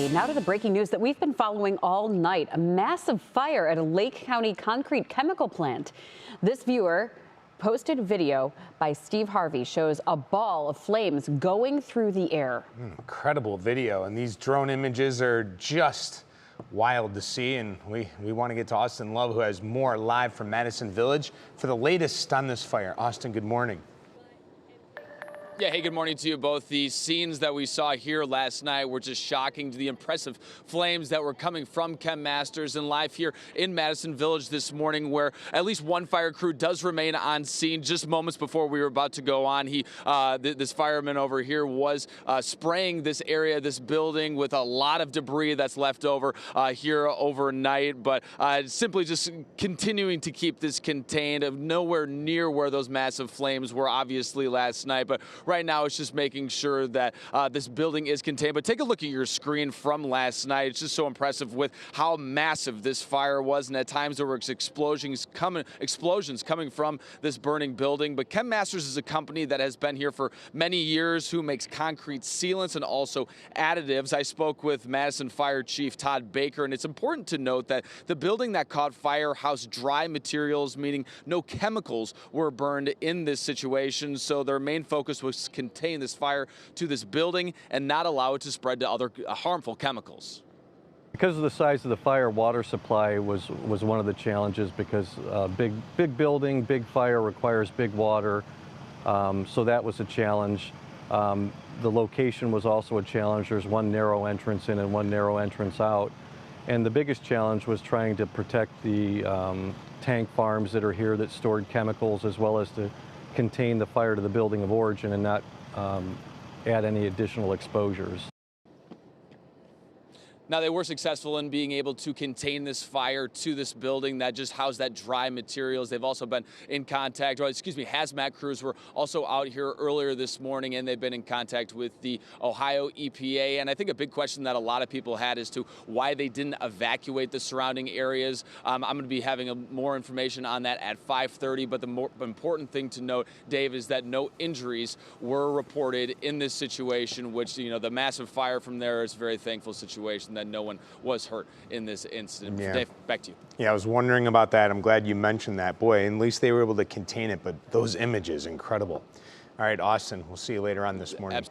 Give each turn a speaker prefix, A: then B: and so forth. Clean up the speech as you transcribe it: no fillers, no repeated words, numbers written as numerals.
A: Now to the breaking news that we've been following all night. A massive fire at a Lake County concrete chemical plant. This viewer posted video by Steve Harvey shows a ball of flames going through the air.
B: Incredible video, and these drone images are just wild to see, and we want to get to Austin Love, who has more live from Madison Village for the latest on this fire. Austin, good morning.
C: Yeah, hey, good morning to you both. The scenes that we saw here last night were just shocking. The impressive flames that were coming from Chem Masters, and live here in Madison Village this morning, where at least one fire crew does remain on scene. Just moments before we were about to go on, this fireman over here was spraying this area, this building, with a lot of debris that's left over here overnight, but simply just continuing to keep this contained, of nowhere near where those massive flames were obviously last night. But right now, it's just making sure that this building is contained. But take a look at your screen from last night. It's just so impressive with how massive this fire was. And at times there were explosions coming from this burning building. But Chem Masters is a company that has been here for many years, who makes concrete sealants and also additives. I spoke with Madison Fire Chief Todd Baker, and it's important to note that the building that caught fire housed dry materials, meaning no chemicals were burned in this situation. So their main focus was to contain this fire to this building and not allow it to spread to other harmful chemicals.
D: Because of the size of the fire, water supply was one of the challenges, because big building, big fire requires big water, so that was a challenge. The location was also a challenge. There's one narrow entrance in and one narrow entrance out. And the biggest challenge was trying to protect the tank farms that are here that stored chemicals, as well as to contain the fire to the building of origin and not add any additional exposures.
C: Now, they were successful in being able to contain this fire to this building that just housed that dry materials. They've also been in contact, hazmat crews were also out here earlier this morning, and they've been in contact with the Ohio EPA. And I think a big question that a lot of people had as to why they didn't evacuate the surrounding areas. I'm going to be having more information on that at 5:30. But the more important thing to note, Dave, is that no injuries were reported in this situation, which, the massive fire from there is a very thankful situation that no one was hurt in this incident.
B: Yeah.
C: Dave, back to you.
B: Yeah, I was wondering about that. I'm glad you mentioned that. Boy, at least they were able to contain it, but those images, incredible. All right, Austin, we'll see you later on this morning.